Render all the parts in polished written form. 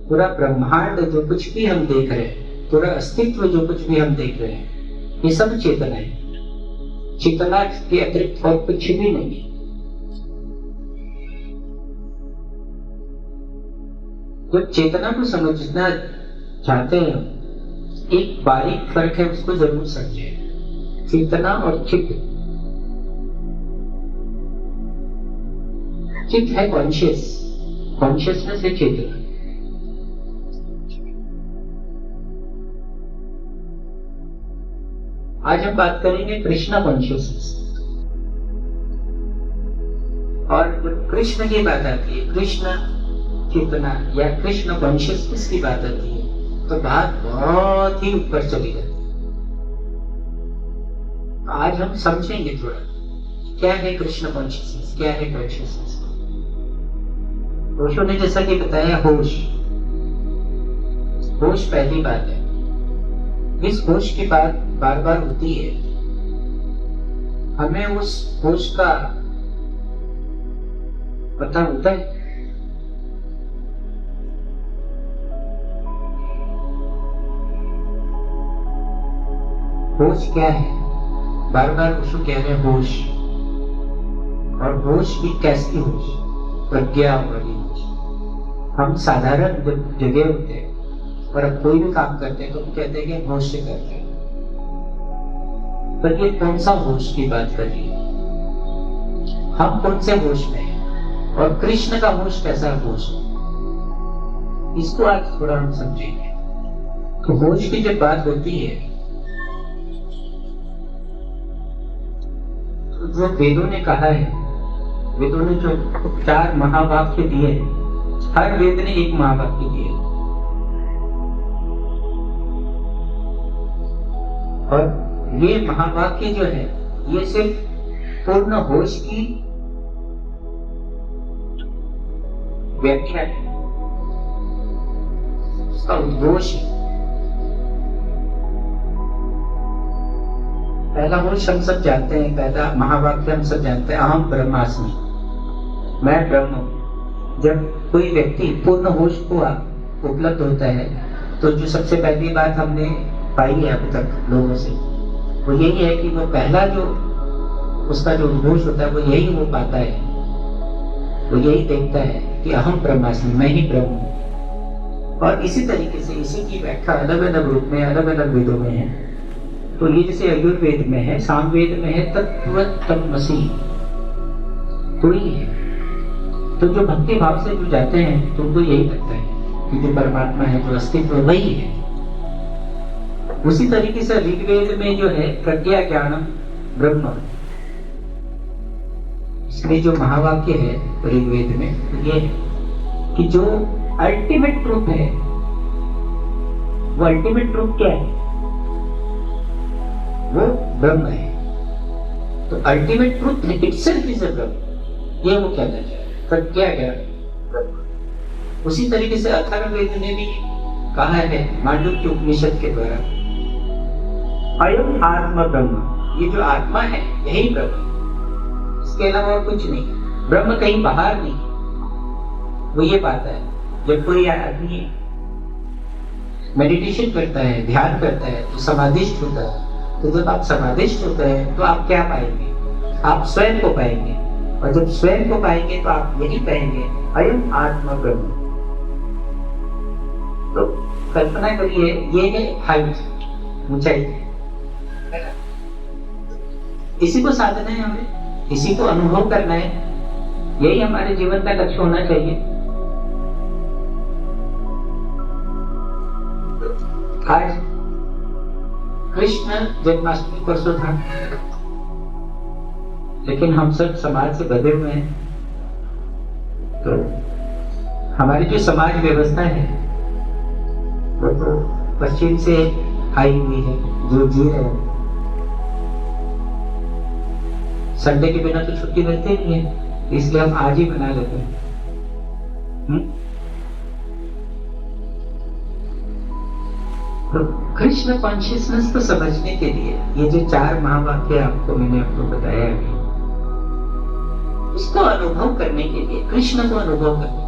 पूरा ब्रह्मांड जो कुछ भी हम देख रहे हैं, पूरा अस्तित्व जो कुछ भी हम देख रहे हैं, ये सब चेतना है। चेतना के अतिरिक्त और कुछ भी नहीं है। जब चेतना को समझना चाहते हैं, एक बारीक फर्क है, उसको जरूर समझे। चेतना और चित्त। चित्त है कॉन्शियसनेस है चेतना। आज हम बात करेंगे कृष्णा कॉन्शियसनेस। और जब कृष्ण की बात आती है, कृष्ण चेतना या कृष्ण कॉन्शियसनेस की बात आती है, तो बात बहुत ही ऊपर चली जाती है। आज हम समझेंगे थोड़ा क्या है कृष्ण कॉन्शियसनेस, क्या है कॉन्शियसनेस। ओशो ने जैसा कि बताया, होश पहली बात है। इस होश की बात बार बार होती है, हमें उस होश का पता होता है। होश क्या है? बार बार उसको कह रहे हैं होश। और होश भी कैसी होश? प्रज्ञा वाली होश। हम साधारण जब जगह होते हैं और अब कोई भी काम करते हैं तो हम कहते हैं कि होश से करते हैं। पर ये कौन सा होश की बात कर रही है? हम कौन से होश में हैं? और कृष्ण का होश कैसा होश है? इसको आज थोड़ा हम समझेंगे। तो होश की जब बात होती है, तो जो वेदों ने कहा है, वेदों ने जो 4 महावाक्य दिए, हर वेद ने एक महावाक्य दिए। और ये महावाक्य जो है, ये सिर्फ पूर्ण होश की व्याख्या है, उसका उद्घोष है। पहला होश हम सब जानते हैं, पहला महावाक्य हम सब जानते हैं, अहम ब्रह्मास्मि, मैं ब्रह्म हूं। जब कोई व्यक्ति पूर्ण होश को उपलब्ध होता है, तो जो सबसे पहली बात हमने पाई है अभी तक लोगों से, वो यही है कि वो पहला जो उसका जो उद्घोष होता है, वो यही वो पाता है, वो यही देखता है कि अहम ब्रह्मास्मि, मैं ही ब्रह्म हूं। और इसी तरीके से इसी की व्याख्या अलग अलग रूप में अलग अलग वेदों में है। तो ये जैसे आयुर्वेद में है, सामवेद में है, तत्त्वमसि, तो ही है। तो जो भक्ति भाव से जो जाते हैं, तो उनको यही लगता है कि जो परमात्मा है, जो अस्तित्व, वही है। उसी तरीके से ऋग्वेद में जो है प्रज्ञा ज्ञानम ब्रह्म, इसमें जो महावाक्य है ऋग्वेद में, तो ये है कि जो अल्टीमेट ट्रुथ है, वो अल्टीमेट ट्रुथ क्या है? वो ब्रह्म है। तो ultimate truth itself is a ब्रह्म, ये वो कहना चाह रहे हैं, प्रज्ञा ज्ञान। उसी तरीके से अथर्ववेद ने भी कहा है मांडुक्य उपनिषद के द्वारा, अयम आत्मा ब्रह्म, ये जो आत्मा है यही ब्रह्म, इसके अलावा और कुछ नहीं। ब्रह्म कहीं बाहर नहीं, वो ये पाता है। जब कोई आदमी मेडिटेशन करता है, ध्यान करता है, तो समाधिष्ठ होता है। तो जब आप समाधिष्ठ होते हैं, तो आप क्या पाएंगे? आप स्वयं को पाएंगे। और जब स्वयं को पाएंगे, तो आप यही पाएंगे, अयम आत्मा ब्रह्म। तो कल्पना करिए, ये है हाइट, ऊंचाई, इसी को साधना है हमें, इसी को अनुभव करना है। यही हमारे जीवन का लक्ष्य होना चाहिए। आज कृष्ण जन्माष्टमी परसों था, लेकिन हम सब समाज से बंधे हुए हैं। तो हमारी जो समाज व्यवस्था है, वो तो पश्चिम से आई हुई है, जो जी रहे हैं। संडे के बिना तो छुट्टी रहती नहीं है, इसलिए हम आज ही बना लेते हैं। तो कृष्ण कॉन्शियसनेस को समझने के लिए ये जो 4 महावाक्य मैंने आपको बताया है, उसको अनुभव करने के लिए, कृष्ण को अनुभव करने,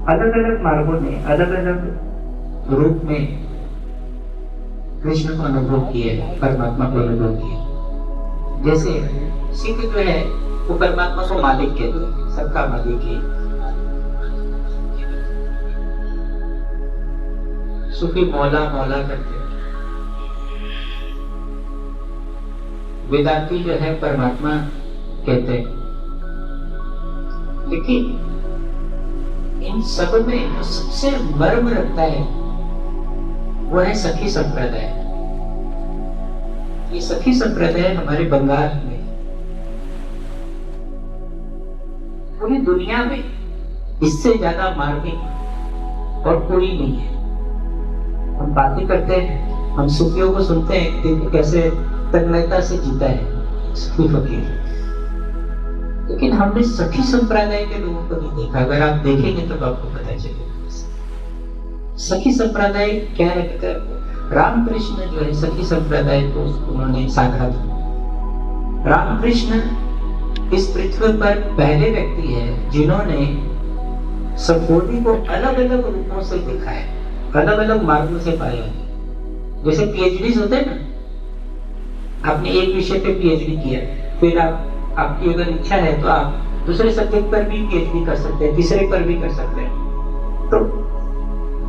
अलग अलग मार्गों ने अलग अलग रूप में कृष्ण को अनुभव किए, परमात्मा को अनुभव किए। जैसे सिख जो है वो परमात्मा को मालिक कहते हैं, सबका मालिक है। सूफी मौला मौला करते हैं। वेदांती जो है परमात्मा कहते हैं। लेकिन इन सब में जो सबसे मर्म रखता है वो है सखी संप्रदाय। ये सखी संप्रदाय हमारे बंगाल में, पूरी दुनिया में इससे ज्यादा मार्मिक और कोई नहीं है। हम बातें करते हैं, हम सूफियों को सुनते हैं कि कैसे तन्मयता से जीता है सूफी फकीर, लेकिन हमने सखी संप्रदाय के लोगों को नहीं देखा। अगर आप देखेंगे तो आपको पता चलेगा सखी संप्रदाय क्या है। रामकृष्ण जो है सखी संप्रदाय को उन्होंने साधा था। रामकृष्ण इस पृथ्वी पर पहले व्यक्ति है जिन्होंने सफोदी को अलग अलग रूपों से देखा है, अलग अलग मार्गों से पाया है। जैसे पीएचडी होते हैं ना, आपने एक विषय पे पीएचडी किया, फिर आपकी अगर इच्छा है तो आप दूसरे सब्जेक्ट पर भी पीएचडी कर सकते हैं, तीसरे पर भी कर सकते हैं। तो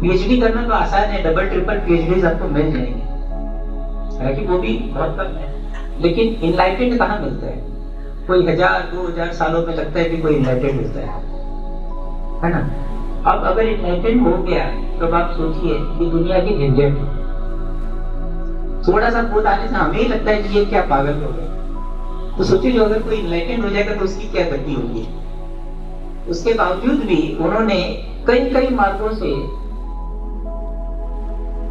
पीएचडी करना तो आसान है, डबल ट्रिपल पीएचडी आपको मिल जाएंगे, हालांकि वो भी बहुत कम है। लेकिन इनलाइटेड कहाँ मिलता है? कोई 1000-2000 सालों में लगता है कि कोई इनलाइटेड होता है ना। अब अगर इनलाइटेड हो गया तो आप सोचिए कि दुनिया की झंझट, थोड़ा सा बोध आने से हमें ही लगता है कि ये क्या पागल हो गए। तो सोचिए जो अगर कोई इनलाइटेड हो जाएगा तो उसकी क्या गति होगी। उसके बावजूद भी उन्होंने कई कई मार्गों से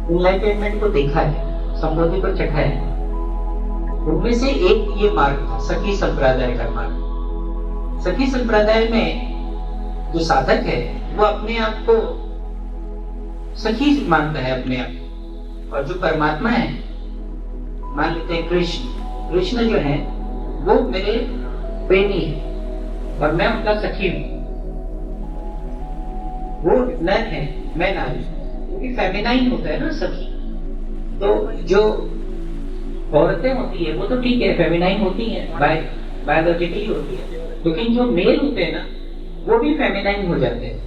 इनलाइटमेंट को देखा है, संबोधि को चखा है। उनमें से एक ये मार्ग था सखी संप्रदाय का मार्ग। सखी संप्रदाय में जो साधक है वो अपने आप को सखी मानता है अपने आप, और जो परमात्मा है मान लेते हैं कृष्ण। कृष्ण जो है वो मेरे प्रेमी है और मैं उनका सखी हूं। वो नर है, मैं नारी, क्योंकि फेमिनाइन होता है ना सखी। तो जो औरतें होती है वो तो ठीक है, फेमिनाइन होती है, बायोलॉजिकली होती है, लेकिन जो मेल होते हैं ना वो भी फेमिनाइन हो जाते हैं।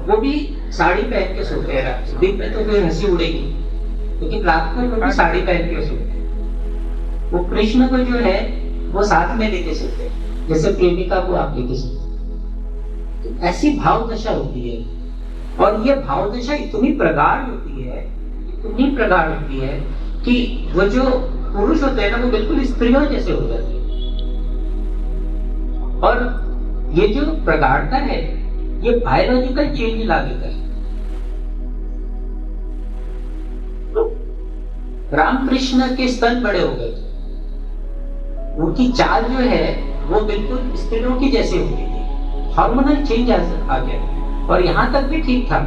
वो भी साड़ी पहन के सोते हैं रात को। दिन में तो फिर हंसी उड़ेगी, लेकिन रात को वो भी साड़ी पहन के सोते हैं। वो कृष्ण को जो है वो साथ में लेके सोते हैं, जैसे प्रेमिका को आप लेके सोते हैं। तो ऐसी भाव दशा होती है, और ये भाव दशा इतनी प्रगाढ़ होती है, इतनी प्रगाढ़ होती है कि वो जो पुरुष होते हैं ना वो बिल्कुल स्त्रियों जैसे हो जाते हैं। और ये जो प्रगाढ़ता है ये बायोलॉजिकल चेंज ला देता है। तो रामकृष्ण के स्तन बड़े हो गए, उनकी चाल जो है वो बिल्कुल स्त्रियों की जैसे होती थी। हार्मोनल चेंज आ गया, और यहाँ तक भी ठीक था।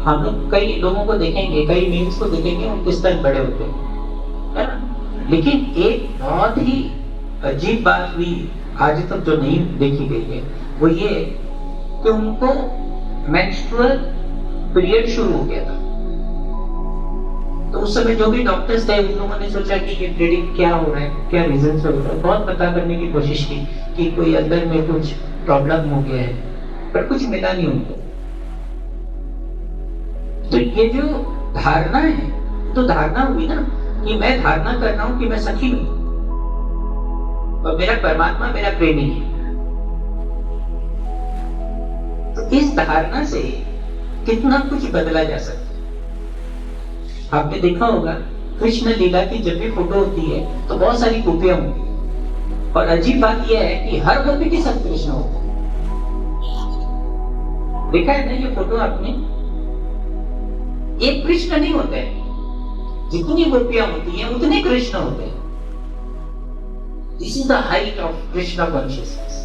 हम लोग कई लोगों को देखेंगे, कई मीम्स को देखेंगे, उनके स्तन बड़े होते हैं, है ना। लेकिन एक बहुत ही अजीब बात हुई आज तक जो नहीं देखी गई है, वो ये कि उनको मेंस्ट्रुअल पीरियड शुरू हो गया था। तो उस समय जो भी डॉक्टर्स थे उन लोगों ने सोचा कि ये ब्लीडिंग क्या हो रहा है, क्या रीजन से हो रहा है। बहुत पता करने की कोशिश की कि कोई अंदर में कुछ प्रॉब्लम हो गया है, पर कुछ मिला नहीं उनको। तो ये जो धारणा है, तो धारणा हुई ना कि मैं धारणा कर रहा हूं कि मैं सखी हूं और मेरा परमात्मा मेरा प्रेमी है। तो इस धारणा से कितना कुछ बदला जा सकता है। आपने देखा होगा कृष्ण लीला की जब भी फोटो होती है तो बहुत सारी गोपियां होती है, और अजीब बात यह है कि हर गोपी के साथ कृष्ण होता है। देखा है ना ये फोटो आपने? एक कृष्ण नहीं होता है, जितनी गोपियां होती हैं उतने कृष्ण होते हैं। This is the height of Krishna consciousness.